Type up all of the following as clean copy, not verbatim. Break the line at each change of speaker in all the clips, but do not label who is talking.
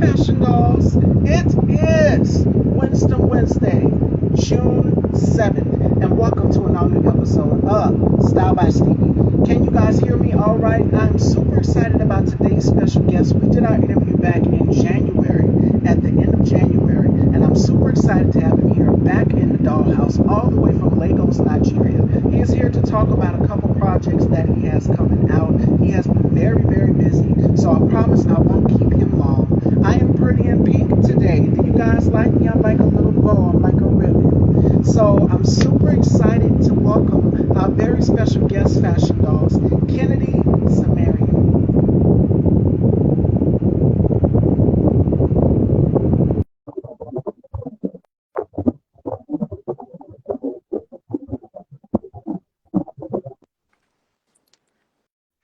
Fashion Dolls. It is Wednesday, June 7th, and welcome to an all new episode of Style by Stevie. Can you guys hear me all right? I'm super excited about today's special guest. We did our interview back in January, at the end of January, and I'm super excited to have him here back in the dollhouse, all the way from Lagos, Nigeria. He is here to talk about a couple projects that he has coming out. He has been very busy, so I promise I won't keep him long. I am pretty in pink today. Do you guys like me? I'm like a little bow. I'm like a ribbon. So I'm super excited to welcome our very special guest, Fashion Dolls, Kennedy Samario.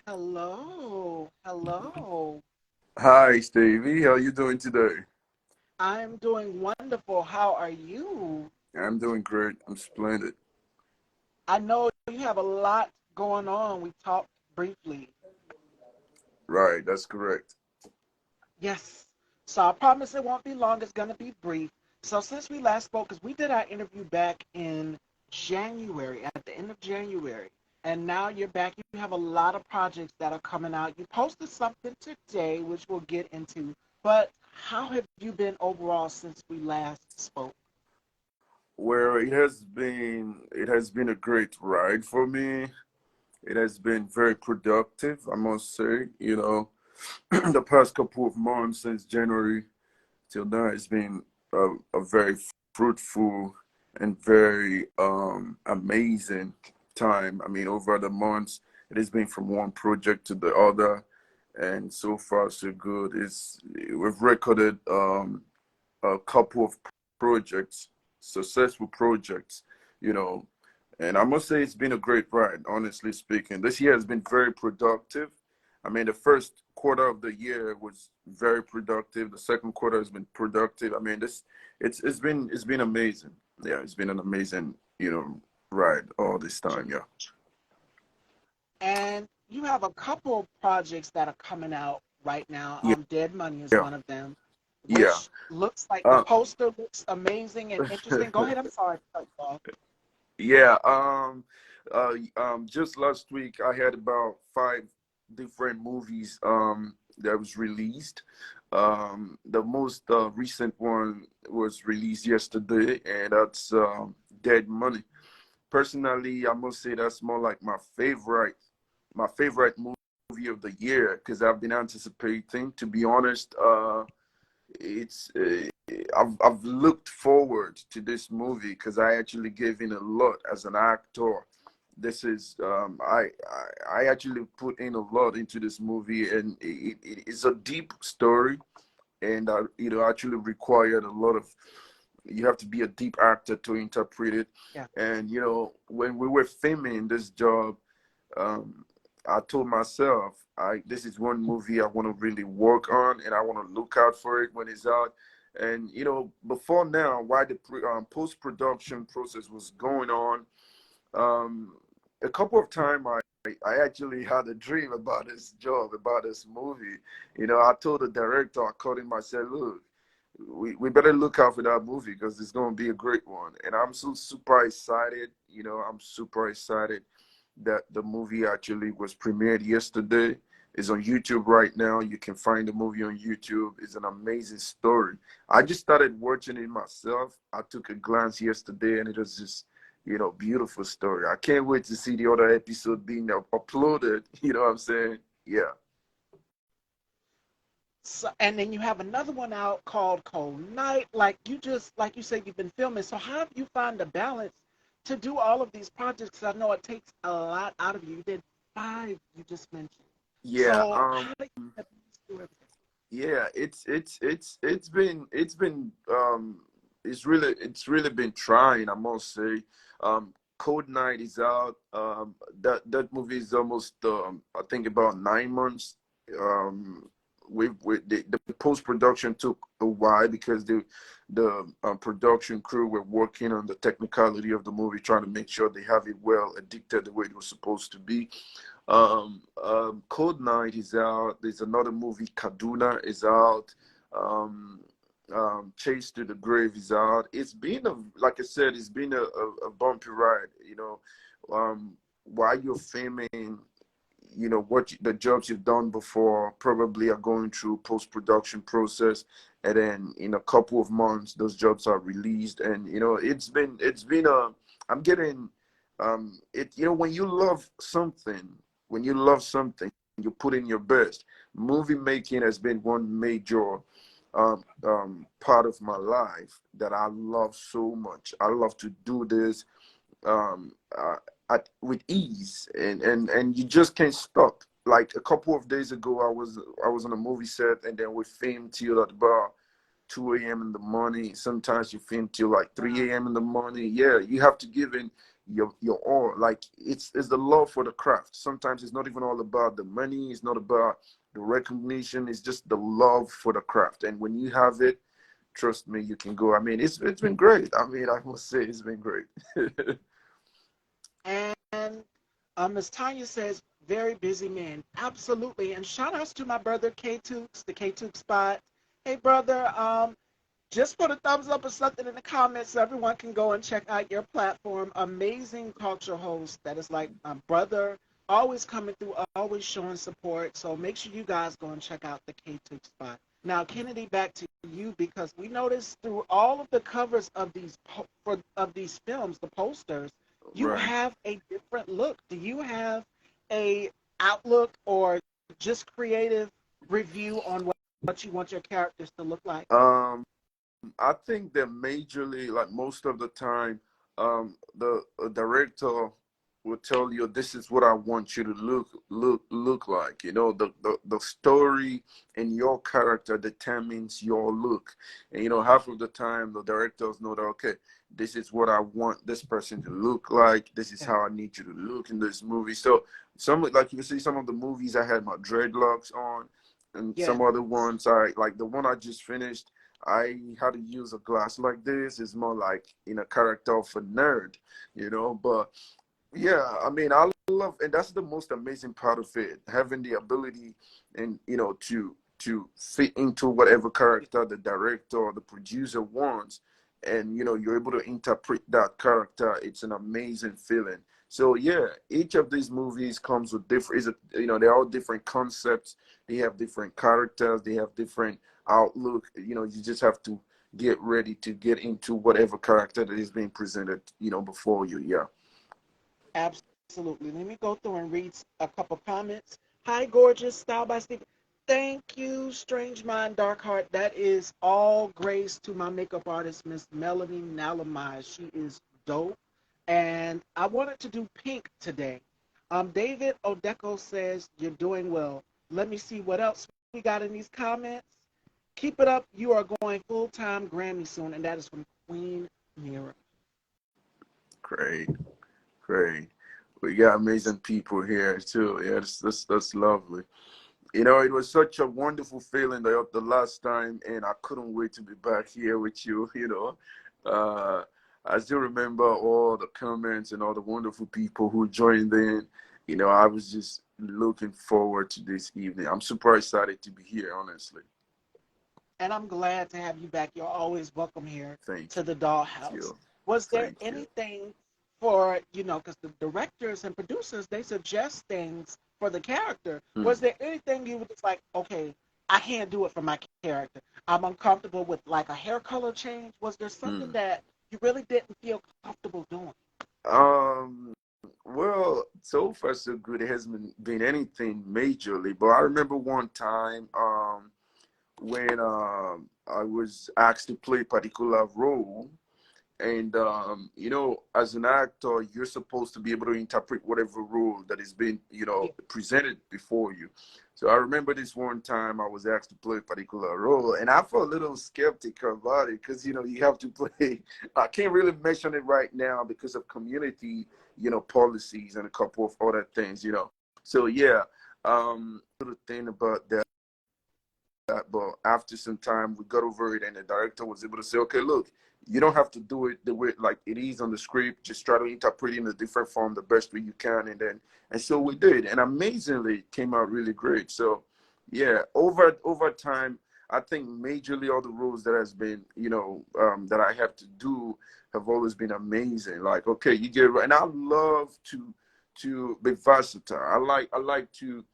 Hello.
Hi, Stevie. How you doing today?
I'm doing wonderful. How are you?
I'm doing great. I'm splendid.
I know you have a lot going on. We talked briefly.
Right, that's correct.
Yes. So I promise it won't be long. It's going to be brief. So since we last spoke, because we did our interview back in January, at the end of January, and now you're back. You have a lot of projects that are coming out. You posted something today, which we'll get into. But how have you been overall since we last spoke?
Well, it has been a great ride for me. It has been very productive, I must say. The past couple of months since January till now has been a very fruitful and very amazing time. I mean, over the months, it has been from one project to the other, and so far so good. We've recorded a couple of projects, successful projects, you know, and I must say it's been a great ride, honestly speaking. This year has been very productive. I mean, the first quarter of the year was very productive. The second quarter has been productive. I mean, it's been amazing. Yeah, it's been an amazing, ride all this time. Yeah.
And you have a couple projects that are coming out right now.
Yeah.
Dead Money is
Yeah.
one of them,
Yeah.
which looks like the
Uh,
poster looks amazing and interesting. Go ahead. I'm sorry. To cut you off.
yeah. Just last week I had about five different movies that was released. The most recent one was released yesterday, and that's Dead Money. Personally, I must say that's more like my favorite movie of the year because I've been anticipating. To be honest, it's I've looked forward to this movie because I actually gave in a lot as an actor. This is I actually put in a lot into this movie, and it is a deep story, and actually required a lot of. You have to be a deep actor to interpret it,
Yeah.
and when we were filming this job, um, I told myself, this is one movie I want to really work on, and I want to look out for it when it's out. And before now, while the post production process was going on, um, a couple of times I actually had a dream about this job, about this movie. I told the director, I called him, I said, look, we better look out for that movie because it's going to be a great one. And I'm so super excited. I'm super excited that the movie actually was premiered yesterday. It's on YouTube right now. You can find the movie on YouTube. It's an amazing story. I just started watching it myself. I took a glance yesterday, and it was just, beautiful story. I can't wait to see the other episode being uploaded. You know what I'm saying? Yeah.
So, and then you have another one out called Cold Night. Like you said, you've been filming. So how have you found the balance to do all of these projects? 'Cause I know it takes a lot out of you. You did five. You just mentioned.
Yeah.
So how do you do everything?
Yeah, it's really been trying, I must say. Code Night is out. That movie is almost I think about 9 months. Um, the post production took a while because the production crew were working on the technicality of the movie, trying to make sure they have it well edited the way it was supposed to be. Code Night is out. There's another movie, Kaduna, is out. um, Chase to the Grave is out. It's been a, like I said, it's been a bumpy ride. While you're filming, the jobs you've done before probably are going through post-production process, and then in a couple of months those jobs are released. And it's been a, I'm getting it, when you love something, you put in your best. Movie making has been one major part of my life that I love so much. I love to do this um, uh, with ease, and you just can't stop. Like a couple of days ago, I was on a movie set, and then we filmed till about 2 a.m. in the morning. Sometimes you film till like 3 a.m. in the morning. Yeah, you have to give in your all. Like it's the love for the craft. Sometimes it's not even all about the money. It's not about the recognition. It's just the love for the craft. And when you have it, trust me, you can go. I mean, it's been great. I mean, I must say it's been great.
And Miss Tanya says, very busy man. Absolutely. And shout outs to my brother K Tukes, the K Tuke spot. Hey brother, just put a thumbs up or something in the comments so everyone can go and check out your platform. Amazing culture host that is like my brother, always coming through, always showing support. So make sure you guys go and check out the K Tuke spot. Now, Kennedy, back to you, because we noticed through all of the covers of these films, the posters, you
Right.
have a different look. Do you have a outlook or just creative review on what you want your characters to look like?
I think that majorly, like most of the time, the director will tell you this is what I want you to look like. The story and your character determines your look. And half of the time the directors know that, okay, this is what I want this person to look like. This is how I need you to look in this movie. So some, like you see, some of the movies I had my dreadlocks on, and
Yeah,
some other ones I like the one I just finished. I had to use a glass like this. Is more like in a character of a nerd. But yeah, I mean, I love, and that's the most amazing part of it, having the ability and to fit into whatever character the director or the producer wants, and you're able to interpret that character. It's an amazing feeling. So yeah, each of these movies comes with different, they're all different concepts. They have different characters. They have different outlook. You just have to get ready to get into whatever character that is being presented, before you. Yeah.
absolutely. Let me go through and read a couple comments. Hi, gorgeous, style by Stevie. Thank you, Strange Mind, Dark Heart. That is all grace to my makeup artist, Miss Melanie Nalamai. She is dope. And I wanted to do pink today. David Odeco says, you're doing well. Let me see what else we got in these comments. Keep it up. You are going full-time Grammy soon. And that is from Queen Mira.
Great, great. We got amazing people here too. Yeah, that's lovely. It was such a wonderful feeling the last time, and I couldn't wait to be back here with you. I still remember all the comments and all the wonderful people who joined in. I was just looking forward to this evening. I'm super excited to be here, honestly.
And I'm glad to have you back. You're always welcome here
Thank
to the Dollhouse.
you.
Was there
Thank you.
anything for, because the directors and producers, they suggest things for the character. Was
Hmm.
there anything you were just like, okay, I can't do it for my character. I'm uncomfortable with like a hair color change. Was there something
Hmm.
that you really didn't feel comfortable doing?
Um, well, so far so good. It hasn't been anything majorly, but I remember one time, when I was asked to play a particular role. And as an actor, you're supposed to be able to interpret whatever role that is being,
Yeah.
presented before you. So I remember this one time I was asked to play a particular role, and I felt a little skeptical about it because you have to play. I can't really mention it right now because of community, policies and a couple of other things. So yeah, little thing about that. But after some time, we got over it, and the director was able to say, "Okay, look, you don't have to do it the way like it is on the script. Just try to interpret it in a different form the best way you can." And so we did, and amazingly, it came out really great. So, yeah, over time, I think majorly all the roles that has been, that I have to do have always been amazing. Like, okay, you get right, and I love to be versatile. I like to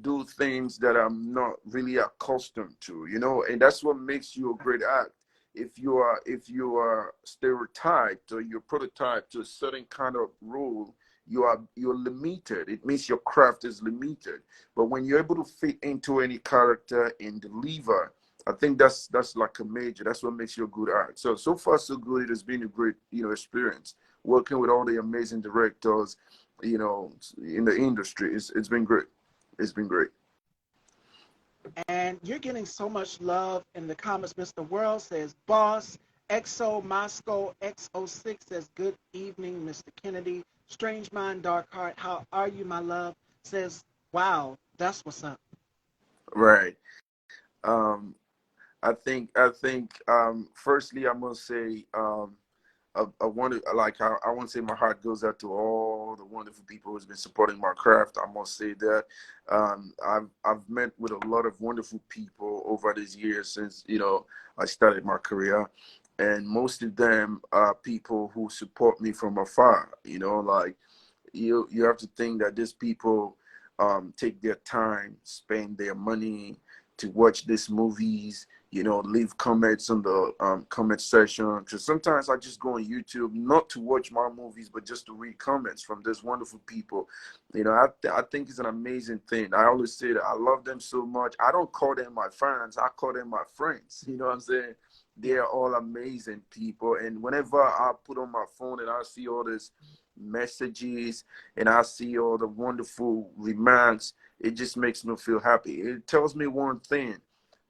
do things that I'm not really accustomed to, and that's what makes you a great act. If you are stereotyped or you're prototyped to a certain kind of role, you're limited. It means your craft is limited. But when you're able to fit into any character and deliver, I think that's like a major. That's what makes you a good act. So far so good. It has been a great experience working with all the amazing directors, in the industry. It's been great. It's been great.
And you're getting so much love in the comments. Mr. World says, boss. XO Moscow XO6 says, good evening, Mr. Kennedy. Strange Mind, Dark Heart, how are you, my love? Says, wow, that's what's up.
Right. Um, I think firstly I must say I want to I want to say my heart goes out to all the wonderful people who's been supporting my craft. I must say that I've met with a lot of wonderful people over these years since I started my career, and most of them are people who support me from afar. Like you have to think that these people take their time, spend their money to watch these movies, leave comments on the comment section. Because sometimes I just go on YouTube not to watch my movies, but just to read comments from these wonderful people. I think it's an amazing thing. I always say that I love them so much. I don't call them my fans, I call them my friends. You know what I'm saying? They're all amazing people. And whenever I put on my phone and I see all these messages and I see all the wonderful remarks, it just makes me feel happy. It tells me one thing: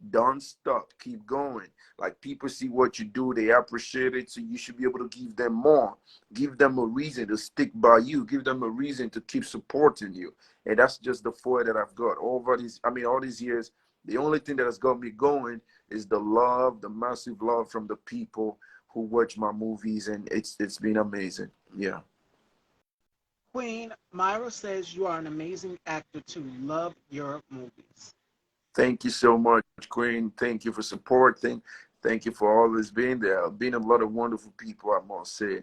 don't stop, keep going. Like, people see what you do, they appreciate it, so you should be able to give them more. Give them a reason to stick by you, give them a reason to keep supporting you. And that's just the foil that I've got over these, all these years. The only thing that has got me going is the love, the massive love from the people who watch my movies, and it's been amazing. Yeah.
Queen Myra says, you are an amazing actor too. Love your movies.
Thank you so much, Queen. Thank you for supporting. Thank you for always being there. Been a lot of wonderful people, I must say.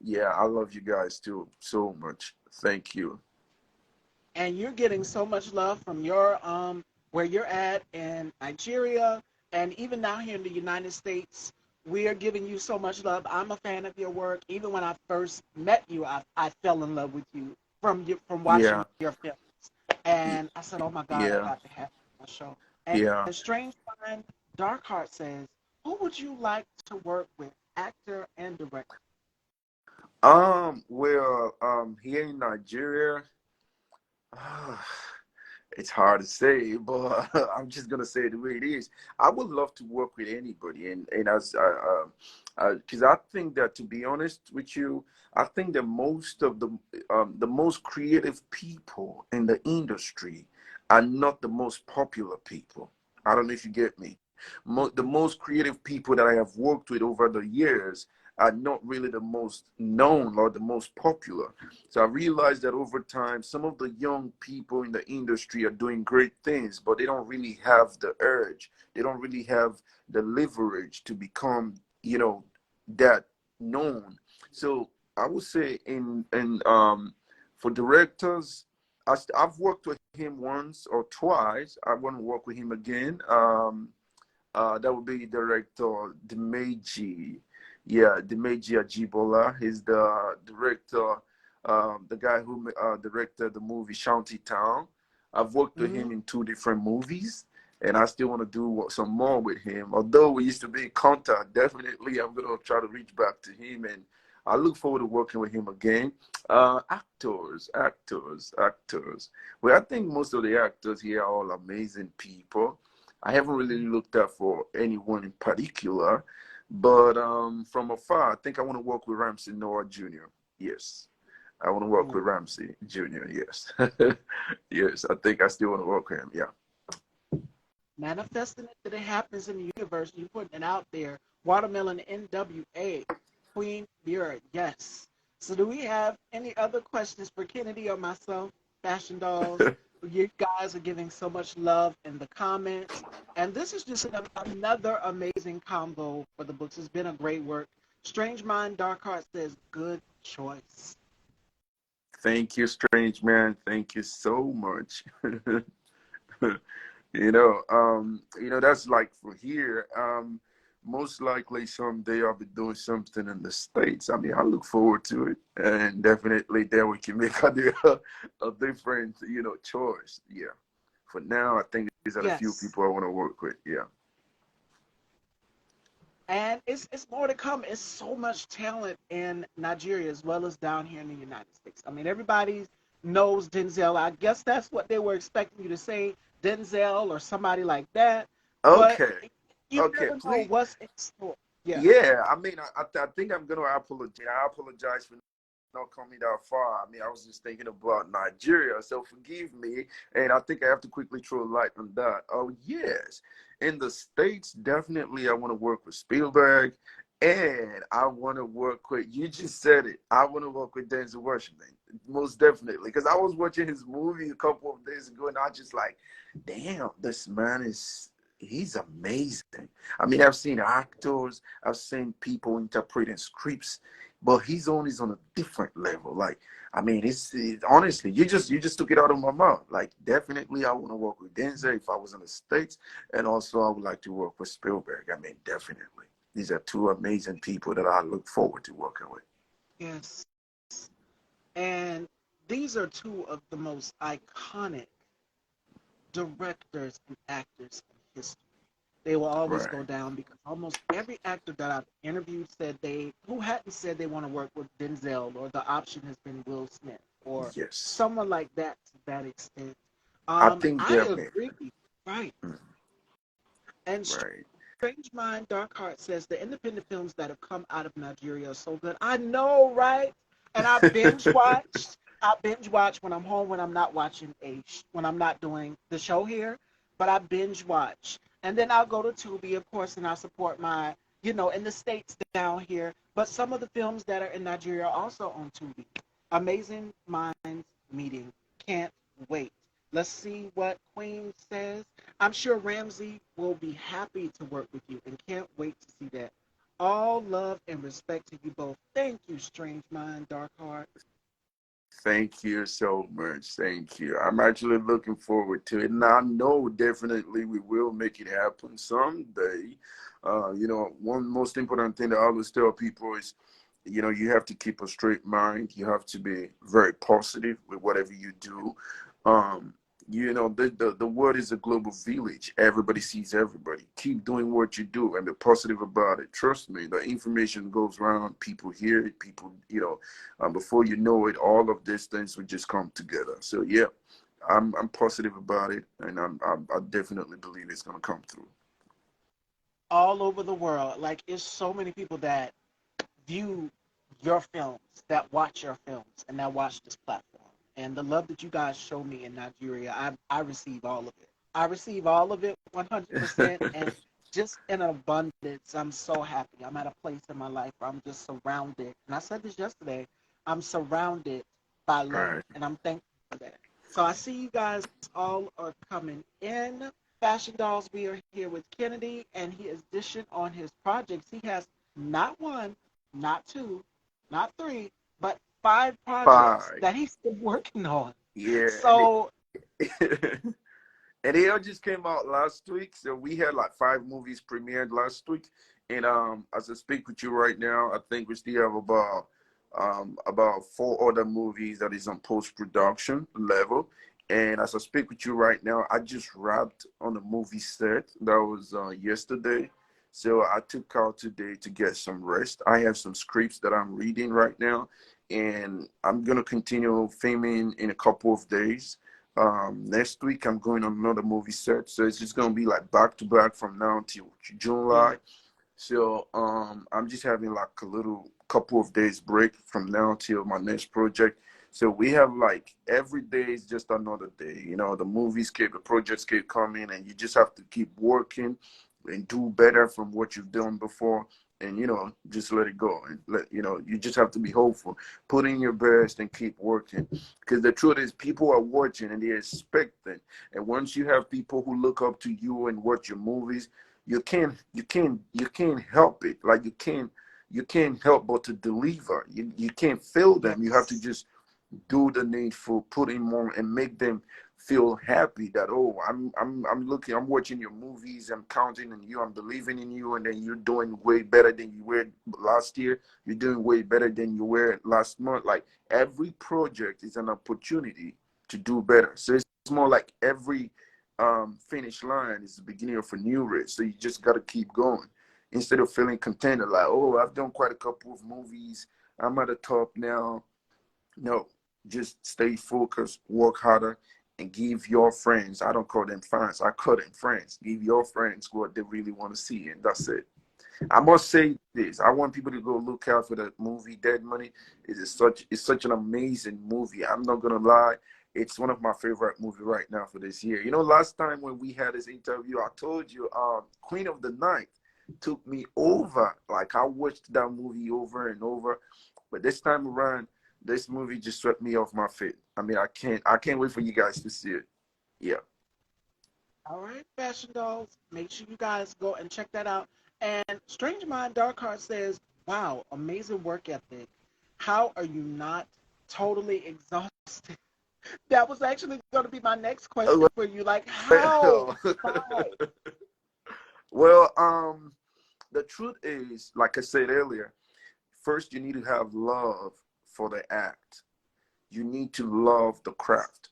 Yeah, I love you guys too so much. Thank you.
And you're getting so much love from your where you're at in Nigeria, and even now here in the United States. We are giving you so much love. I'm a fan of your work. Even when I first met you, I fell in love with you from watching
Yeah,
your films. And
y-
I said, oh my God, I
yeah,
got to have you on my show. And
yeah.
Strange Mind Dark Heart says, who would you like to work with, actor and director?
Well, here in Nigeria, it's hard to say, but I'm just gonna say it the way it is. I would love to work with anybody, and as because I think that, to be honest with you, I think that most of the most creative people in the industry are not the most popular people. I don't know if you get me. The most creative people that I have worked with over the years are not really the most known or the most popular. So I realized that over time, some of the young people in the industry are doing great things, but they don't really have the urge. They don't really have the leverage to become, that known. So I would say for directors, I've worked with him once or twice. I want to work with him again. That would be director Dimeji. Yeah, Dimeji Ajibola. He's the director, the guy who directed the movie Shanty Town. I've worked with
Mm-hmm.
him in two different movies, and I still want to do some more with him. Although we used to be in contact, definitely I'm going to try to reach back to him, and I look forward to working with him again. Actors. Well, I think most of the actors here are all amazing people. I haven't really looked out for anyone in particular, but from afar, I think I want to work with Ramsey Noah Jr. Yes, I want to work with Ramsey Jr. Yes, yes, I think I still want to work with him. Yeah.
Manifesting it that it happens in the universe. You putting it out there. Watermelon NWA, Queen Vera, yes. So do we have any other questions for Kennedy or myself, Fashion Dolls? You guys are giving so much love in the comments. And this is just another amazing combo for the books. It's been a great work. Strange Mind, Dark Heart says, good choice.
Thank you, strange man. Thank you so much. That's like for here. Most likely someday I'll be doing something in the States. I mean, I look forward to it, and definitely there we can make a different, choice. Yeah. For now, I think these are the few
Yes.
people I want to work with. Yeah.
And it's more to come. It's so much talent in Nigeria as well as down here in the United States. I mean, everybody knows Denzel. I guess that's what they were expecting you to say, Denzel or somebody like that. But
Okay.
you
Okay.
never know
Please.
what's in store. Yeah.
Yeah. I mean, I think I'm gonna apologize. I apologize for not coming that far. I mean, I was just thinking about Nigeria, so forgive me. And I think I have to quickly throw light on that. Oh, yes. In the States, definitely I want to work with Spielberg. And I want to work with, you just said it, I want to work with Denzel Washington. Most definitely. Because I was watching his movie a couple of days ago and I just like, damn, this man he's amazing. I mean, I've seen actors, I've seen people interpreting scripts, but his own is on a different level. Like, I mean, honestly, you just took it out of my mouth. Like, definitely, I want to work with Denzel if I was in the States, and also I would like to work with Spielberg. I mean, definitely, these are two amazing people that I look forward to working with.
Yes. And these are two of the most iconic directors and actors in history. They will always
Right.
go down because almost every actor that I've interviewed said who hadn't said they want to work with Denzel, or the option has been Will Smith or
Yes,
someone like that to that extent.
I think
I
they're amazing.
agree. Right.
Mm,
And
right.
Strange Mind, Dark Heart says the independent films that have come out of Nigeria are so good. I know, right? And I binge watched. I binge watch when I'm home, when I'm not watching when I'm not doing the show here, but I binge watch. And then I'll go to Tubi, of course, and I'll support in the States down here. But some of the films that are in Nigeria are also on Tubi. Amazing Minds Meeting. Can't wait. Let's see what Queen says. I'm sure Ramsey will be happy to work with you and can't wait to see that. All love and respect to you both. Thank you, Strange Mind, Dark Heart.
Thank you so much. Thank you. I'm actually looking forward to it. And I know definitely we will make it happen someday. One most important thing that I always tell people is, you have to keep a straight mind. You have to be very positive with whatever you do. Um, the world is a global village. Everybody sees everybody. Keep doing what you do and be positive about it. Trust me, the information goes around. People hear it. People, before you know it, all of these things will just come together. So yeah, I'm positive about it, and I definitely believe it's gonna come through.
All over the world. Like, it's so many people that view your films, that watch your films, and that watch this platform. And the love that you guys show me in Nigeria, I receive all of it. I receive all of it 100%. And just in abundance, I'm so happy. I'm at a place in my life where I'm just surrounded. And I said this yesterday, I'm surrounded by love.
Right.
And I'm thankful for that. So I see you guys all are coming in. Fashion Dolls, we are here with Kennedy, and he is dishing on his projects. He has not one, not two, not three, but five projects
Five.
that he's still working on.
Yeah,
So,
and it all just came out last week. So we had like five movies premiered last week. And as I speak with you right now, I think we still have about four other movies that is on post production level. And as I speak with you right now, I just wrapped on a movie set that was yesterday. So I took out today to get some rest. I have some scripts that I'm reading right now, and I'm gonna continue filming in a couple of days. Next week I'm going on another movie set, so it's just gonna be like back to back from now till
yeah,
July. So I'm just having like a little couple of days break from now till my next project. So we have like every day is just another day. The movies keep, the projects keep coming, and you just have to keep working and do better from what you've done before. and just let it go, and you just have to be hopeful, put in your best, and keep working, because the truth is people are watching and they're expecting. And once you have people who look up to you and watch your movies, you can't help it. Like you can't help but to deliver. You can't fail them. You have to
Yes.
just do the needful, put in more, and make them feel happy that, oh, I'm looking, I'm watching your movies, I'm counting on you, I'm believing in you, and then you're doing way better than you were last year. You're doing way better than you were last month. Like every project is an opportunity to do better. So it's more like every finish line is the beginning of a new race. So you just got to keep going instead of feeling contented, like, oh, I've done quite a couple of movies, I'm at the top now. No, just stay focused, work harder, and give your friends, I don't call them fans, I call them friends. Give your friends what they really want to see, and that's it. I must say this. I want people to go look out for the movie Dead Money. It's such an amazing movie. I'm not gonna lie. It's one of my favorite movie right now for this year. Last time when we had this interview, I told you Queen of the Night took me over. Like I watched that movie over and over. But this time around, this movie just swept me off my feet. I mean, I can't wait for you guys to see it. Yeah.
All right, Fashion Dolls. Make sure you guys go and check that out. And Strange Mind Dark Heart says, wow, amazing work ethic. How are you not totally exhausted? That was actually going to be my next question for you. Like, how?
Well,
Why?
well, the truth is, like I said earlier, first you need to have love for the act. You need to love the craft.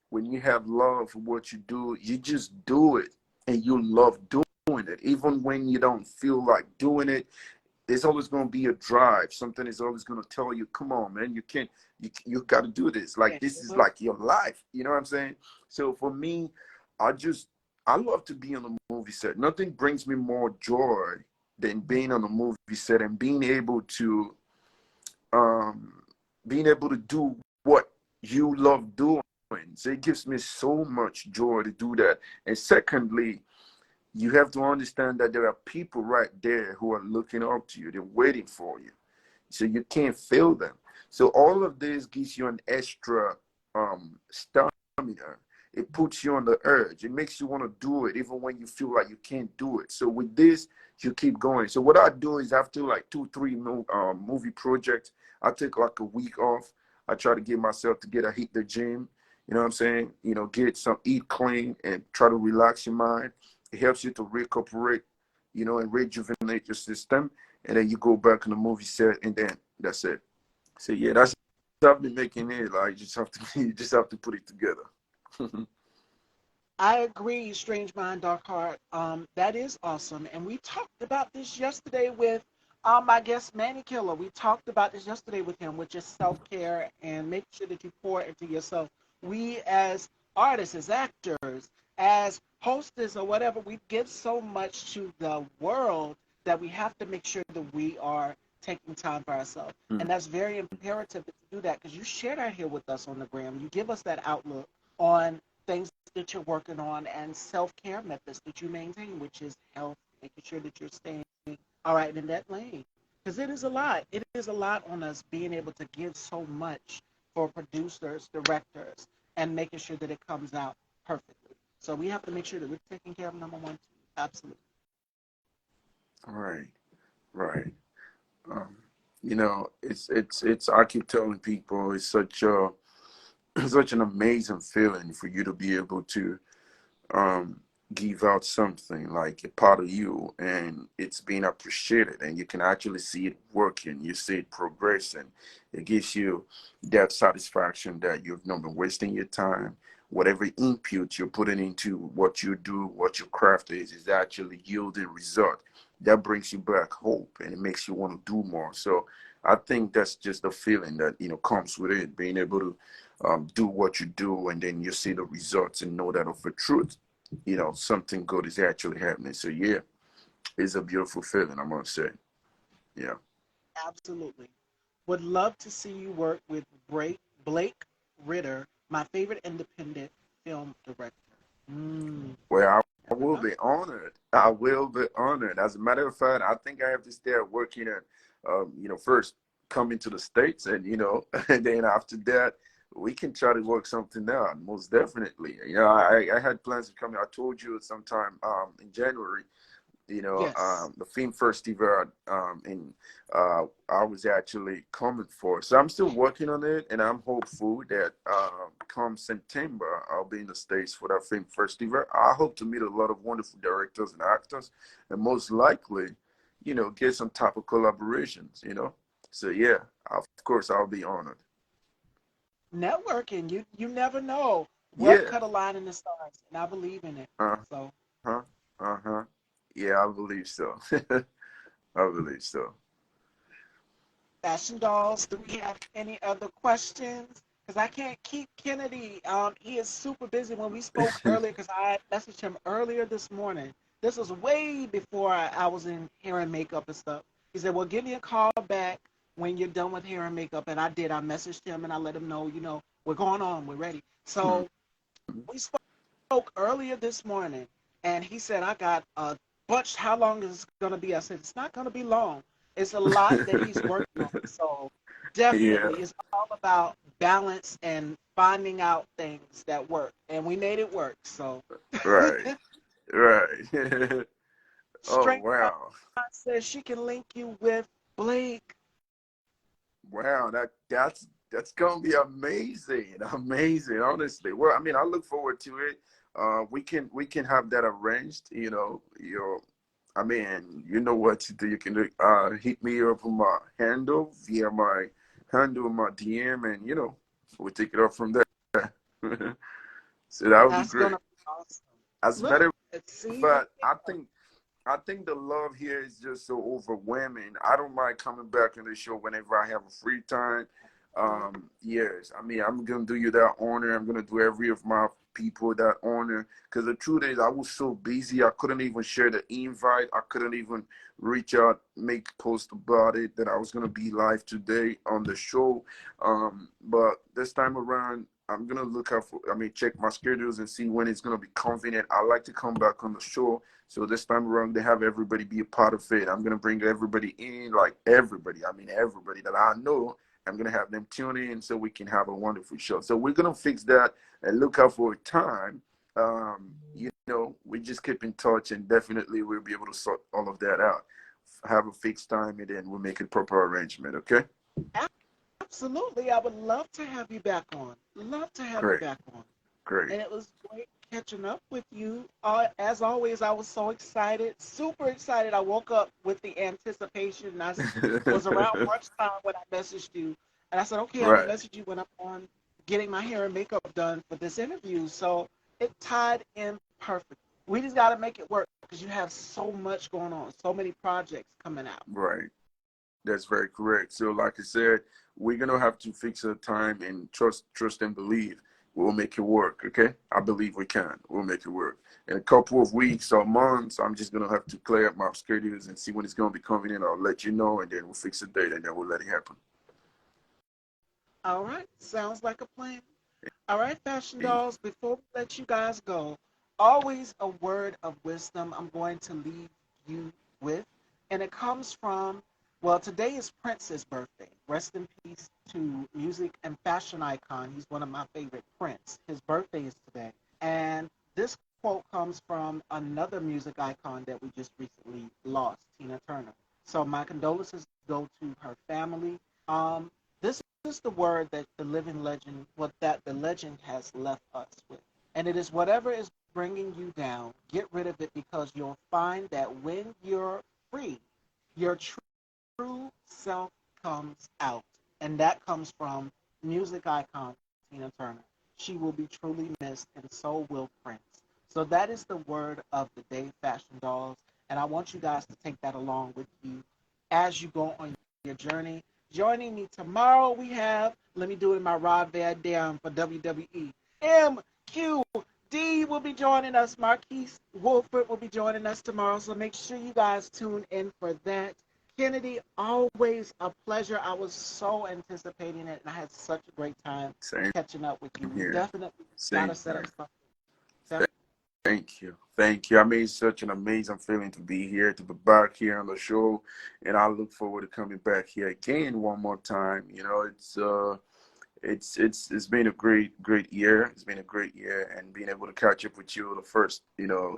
When you have love for what you do, you just do it, and you love doing it. Even when you don't feel like doing it, there's always going to be a drive. Something is always going to tell you, come on, man, you can't, you got to do this. Like,
Can't
this
give
is
up.
like your life. You know what I'm saying? So for me, I just, I love to be on a movie set. Nothing brings me more joy than being on a movie set and um, being able to do what you love doing. So it gives me so much joy to do that. And secondly, you have to understand that there are people right there who are looking up to you. They're waiting for you. So you can't fail them. So all of this gives you an extra stamina. It puts you on the urge. It makes you want to do it even when you feel like you can't do it. So with this, you keep going. So what I do is after like 2, 3 movie projects, I take like a week off. I try to get myself together, hit the gym. You know what I'm saying? Get some, eat clean, and try to relax your mind. It helps you to recuperate, and rejuvenate your system, and then you go back in the movie set, and then that's it. So yeah, that's how I've been making it. Like you just have to you just have to put it together.
I agree, Strange Mind, Dark Heart. That is awesome. And we talked about this yesterday with my guest Manny Killer. We talked about this yesterday with him, which is self-care and make sure that you pour into yourself. We as artists, as actors, as hostess or whatever, we give so much to the world that we have to make sure that we are taking time for ourselves. And that's very imperative to do that because you share that here with us on the gram. You give us that outlook on things that you're working on and self-care methods that you maintain, which is health, making sure that you're staying all right in that lane. Because it is a lot. It is a lot on us being able to give so much for producers, directors, and making sure that it comes out perfectly. So we have to make sure that we're taking care of number one, too. Absolutely.
Right, right. Um, it's. I keep telling people it's such a such an amazing feeling for you to be able to um, give out something like a part of you, and it's being appreciated, and you can actually see it working, you see it progressing. It gives you that satisfaction that you've not been wasting your time. Whatever input you're putting into what you do, what your craft is actually yielding result. That brings you back hope, and it makes you want to do more. So I think that's just the feeling that comes with it, being able to do what you do, and then you see the results and know that of the truth, something good is actually happening. So yeah, it's a beautiful feeling, I must say. Yeah.
Absolutely. Would love to see you work with Blake Ritter, my favorite independent film director. Mm.
Well, I
Never
will
know.
be honored. I will be honored. As a matter of fact, I think I have to start working at, first coming to the States, and and then after that, we can try to work something out. Most definitely. I had plans of coming. I told you sometime in January,
Yes.
the film festival in I was actually coming for. So I'm still working on it, and I'm hopeful that come September I'll be in the States for that film festival. I hope to meet a lot of wonderful directors and actors, and most likely, get some type of collaborations. So yeah, of course I'll be honored.
Networking, you never know what
Yeah.
could align in the stars, and I believe in it.
Uh
So,
huh. Uh huh. Yeah, I believe so. I believe so.
Fashion Dolls, do we have any other questions? Because I can't keep Kennedy. He is super busy. When we spoke earlier, because I messaged him earlier this morning. This was way before I was in hair and makeup and stuff. He said, "Well, give me a call back when you're done with hair and makeup." And I did. I messaged him and I let him know, we're going on. We're ready. So we spoke earlier this morning, and he said, "I got a bunch. How long is it going to be?" I said, "It's not going to be long. It's a lot that he's working on." So
Yeah.
definitely, it's all about balance and finding out things that work, and we made it work. So
Right. Right. Oh
Strength
wow.
says she can link you with Blake.
Wow, that's gonna be amazing. Amazing, honestly. Well, I mean, I look forward to it. We can have that arranged, I mean, you know what to do. You can hit me up on my handle via my handle, my DM, and we'll take it up from there. So that would be
That's
great.
gonna be awesome.
As a matter
Look,
of
let's see. There
fact,
you go.
I think the love here is just so overwhelming. I don't mind coming back on the show whenever I have a free time. Yes, I mean, I'm gonna do you that honor. I'm gonna do every of my people that honor. Because the truth is, I was so busy, I couldn't even share the invite. I couldn't even reach out, make post about it that I was gonna be live today on the show. But this time around, I'm gonna look out for. I mean, check my schedules and see when it's gonna be convenient. I like to come back on the show, so this time around, they have everybody be a part of it. I'm gonna bring everybody in, like everybody. I mean, everybody that I know. I'm gonna have them tune in so we can have a wonderful show. So we're gonna fix that and look out for a time. We just keep in touch, and definitely we'll be able to sort all of that out. Have a fixed time, and then we'll make a proper arrangement. Okay?
Absolutely, I would love to have you back on. Love to have you
Great,
back on.
great.
And it was great catching up with you. As always, I was so excited, super excited. I woke up with the anticipation. Was around lunchtime when I messaged you, and I said, "Okay, I'm gonna
Right.
message you when I'm on getting my hair and makeup done for this interview." So it tied in perfect. We just got to make it work because you have so much going on, so many projects coming out.
Right. That's very correct. So, like I said, we're gonna have to fix a time and trust and believe. We'll make it work. Okay, I believe we can. We'll make it work. In a couple of weeks or months, I'm just gonna have to clear up my schedules and see when it's gonna be convenient. I'll let you know, and then we'll fix a date, and then we'll let it happen.
All right, sounds like a plan. All right, fashion dolls, before we let you guys go, always a word of wisdom I'm going to leave you with. And it comes from, well, today is Prince's birthday. Rest in peace to music and fashion icon. He's one of my favorite, Prince. His birthday is today. And this quote comes from another music icon that we just recently lost, Tina Turner. So my condolences go to her family. This is the word that the living legend, what that the legend has left us with. And it is whatever is bringing you down, get rid of it because you'll find that when you're free, your true self comes out. And that comes from music icon Tina Turner. She will be truly missed, and so will Prince. So that is the word of the day, fashion dolls. And I want you guys to take that along with you as you go on your journey. Joining me tomorrow, we have, let me do it in my Rob Van Dam for WWE. MQD will be joining us. Marquise Wolford will be joining us tomorrow. So make sure you guys tune in for that. Kennedy, always a pleasure. I was so anticipating it, and I had such a great time
Same
catching up with you. We
here.
definitely got to
Same
set up
here.
something.
Thank you. Thank you. I mean, it's such an amazing feeling to be here, to be back here on the show. And I look forward to coming back here again one more time. You know, it's been a great year. It's been a great year, and being able to catch up with you the first,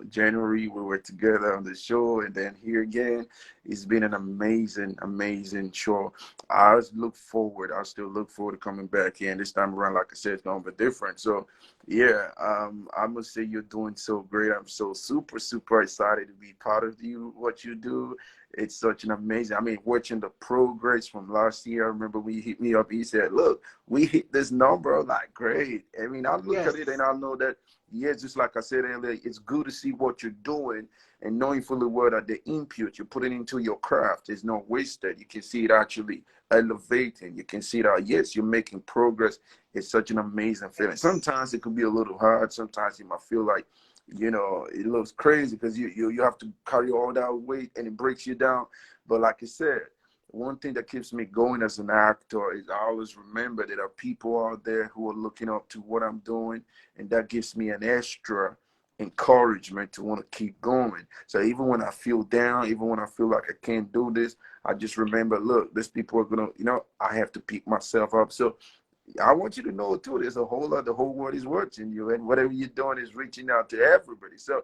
January we were together on the show, and then here again, it's been an amazing show. I still look forward to coming back here, and this time around, like I said, it's gonna be different. So yeah, I must say you're doing so great. I'm so super excited to be part of what you do. It's such an amazing. I mean, watching the progress from last year. I remember when you hit me up, he said, "Look, we hit this number." I'm like, great. I mean, I look at it and
Yes.
I know that, yeah, just like I said earlier, it's good to see what you're doing and knowing fully well that the input you're putting into your craft is not wasted. You can see it actually elevating. You can see that, yes, you're making progress. It's such an amazing feeling.
Yes.
Sometimes it can be a little hard. Sometimes you might feel like, it looks crazy because you have to carry all that weight and it breaks you down. But like I said, one thing that keeps me going as an actor is I always remember there are people out there who are looking up to what I'm doing, and that gives me an extra encouragement to want to keep going. So even when I feel down, even when I feel like I can't do this, I just remember, look, these people are gonna, I have to pick myself up. So I want you to know too, there's a whole lot, the whole world is watching you, and whatever you're doing is reaching out to everybody. So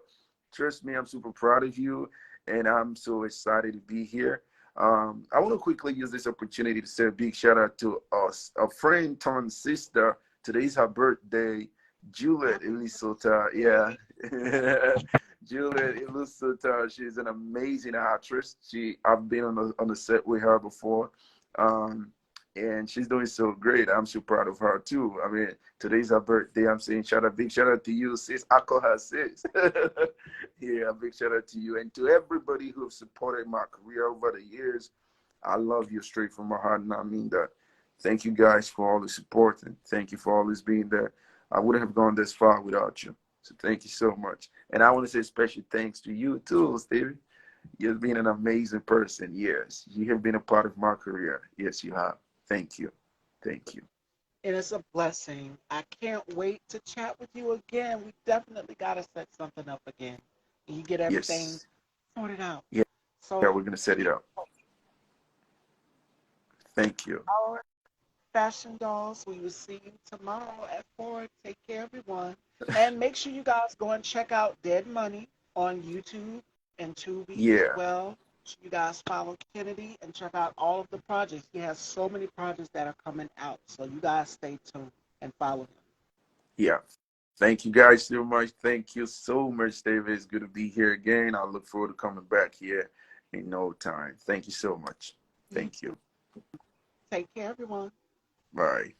trust me, I'm super proud of you, and I'm so excited to be here. I want to quickly use this opportunity to say a big shout out to us, a friend turned sister. Today's her birthday, Juliet
Happy
Elisota. Yeah.
birthday.
Juliet Elisota. She's an amazing actress. I've been on the set with her before. Um, and she's doing so great. I'm so proud of her too. I mean, today's her birthday. I'm saying big shout out to you, sis. I call her sis. Yeah, a big shout out to you and to everybody who have supported my career over the years. I love you straight from my heart, and I mean that. Thank you guys for all the support, and thank you for always being there. I wouldn't have gone this far without you. So thank you so much. And I want to say special thanks to you too, Stevie. You've been an amazing person. Yes, you have been a part of my career. Yes, you have. Thank you. Thank you.
And it's a blessing. I can't wait to chat with you again. We definitely got to set something up again. And you get everything
Yes.
sorted out.
Yeah, yeah,
So,
we're gonna set it up. Thank you.
our fashion dolls, we will see you tomorrow at 4. Take care, everyone. And make sure you guys go and check out Dead Money on YouTube and Tubi as
Yeah,
well. Make sure you guys follow Kennedy and check out all of the projects. He has so many projects that are coming out. So you guys stay tuned and follow him.
yeah. Thank you guys so much. Thank you so much, David. It's good to be here again. I look forward to coming back here in no time. Thank you so much.
You
Thank you.
take care, everyone.
Bye.